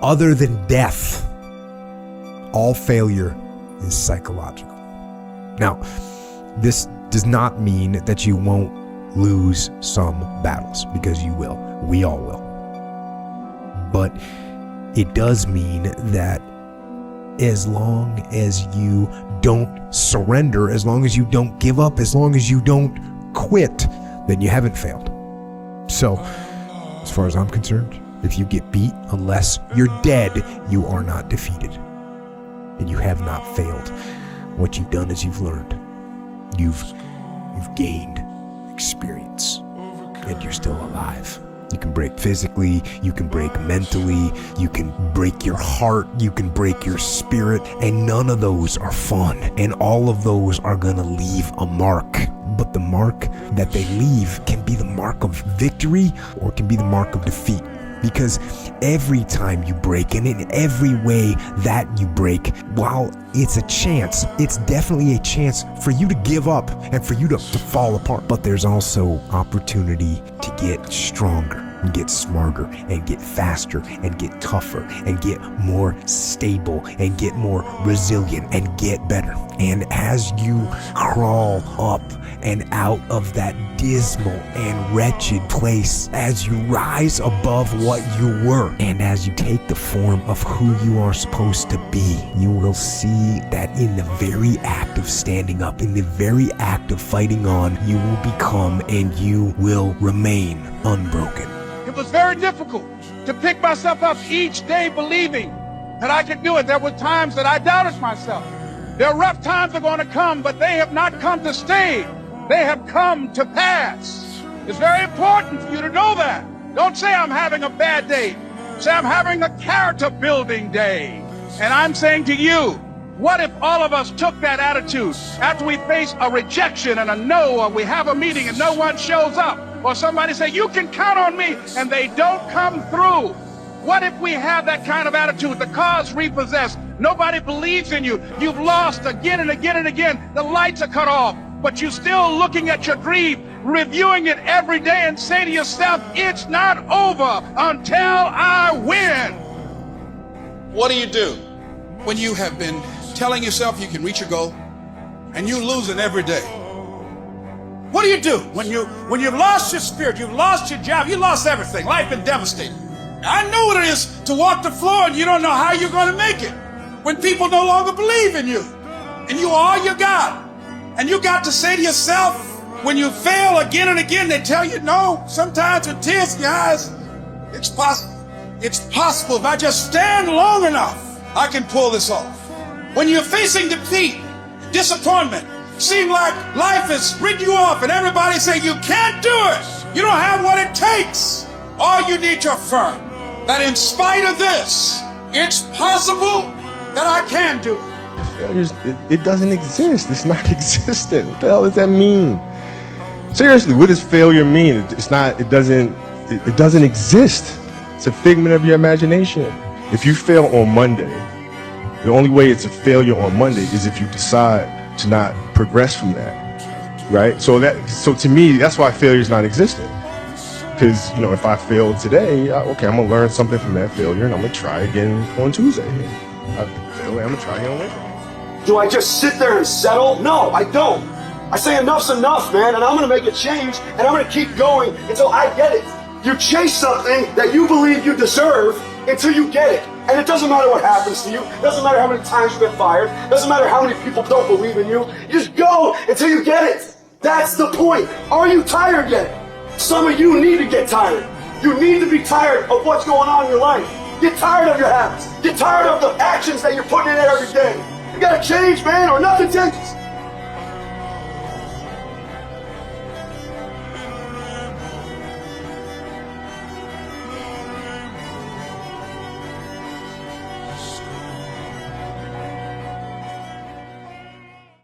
other than death, all failure is psychological. Now, this does not mean that you won't lose some battles, because you will. We all will. But it does mean that as long as you don't surrender, as long as you don't give up, as long as you don't quit, then you haven't failed. So, as far as I'm concerned, if you get beat, unless you're dead, you are not defeated. And you have not failed. What you've done is you've learned. You've gained experience, and you're still alive. You can break physically, you can break mentally, you can break your heart, you can break your spirit, and none of those are fun. And all of those are gonna leave a mark. But the mark that they leave can be the mark of victory, or it can be the mark of defeat. Because every time you break, and in every way that you break, while it's a chance, it's definitely a chance for you to give up and for you to fall apart. But there's also opportunity to get stronger and get smarter and get faster and get tougher and get more stable and get more resilient and get better. And as you crawl up and out of that dismal and wretched place, as you rise above what you were, and as you take the form of who you are supposed to be, you will see that in the very act of standing up, in the very act of fighting on, you will become and you will remain unbroken. It was very difficult to pick myself up each day believing that I could do it. There were times that I doubted myself. There are rough times are going to come, but they have not come to stay. They have come to pass. It's very important for you to know that. Don't say I'm having a bad day. Say I'm having a character building day. And I'm saying to you, what if all of us took that attitude after we face a rejection and a no, or we have a meeting and no one shows up, or somebody say, you can count on me, and they don't come through? What if we have that kind of attitude? The car's repossessed. Nobody believes in you. You've lost again and again and again. The lights are cut off, but you're still looking at your dream, reviewing it every day, and say to yourself, it's not over until I win. What do you do when you have been telling yourself you can reach your goal and you're losing every day? What do you do when you've lost your spirit, you've lost your job, you lost everything, life been devastated? I know what it is to walk the floor and you don't know how you're going to make it. When people no longer believe in you and you are all you got. And you got to say to yourself, when you fail again and again, they tell you no, sometimes with tears in your eyes, it's possible. It's possible if I just stand long enough, I can pull this off. When you're facing defeat, disappointment, seem like life has written you off and everybody saying you can't do it, you don't have what it takes, all you need to affirm that in spite of this, it's possible that I can do it. It doesn't exist. It's not existent. What the hell does that mean? Seriously, what does failure mean? It doesn't exist. It's a figment of your imagination. If you fail on Monday, the only way it's a failure on Monday is if you decide to not progress from that, right? So to me, that's why failure is not existent. Because, if I fail today, okay, I'm gonna learn something from that failure and I'm gonna try again on Tuesday. I fail, I'm gonna try again on Wednesday. Do I just sit there and settle? No, I don't. I say enough's enough, man, and I'm gonna make a change, and I'm gonna keep going until I get it. You chase something that you believe you deserve until you get it. And it doesn't matter what happens to you. It doesn't matter how many times you've been fired. It doesn't matter how many people don't believe in you. You just go until you get it. That's the point. Are you tired yet? Some of you need to get tired. You need to be tired of what's going on in your life. Get tired of your habits. Get tired of the actions that you're putting in every day. You gotta change, man, or nothing changes.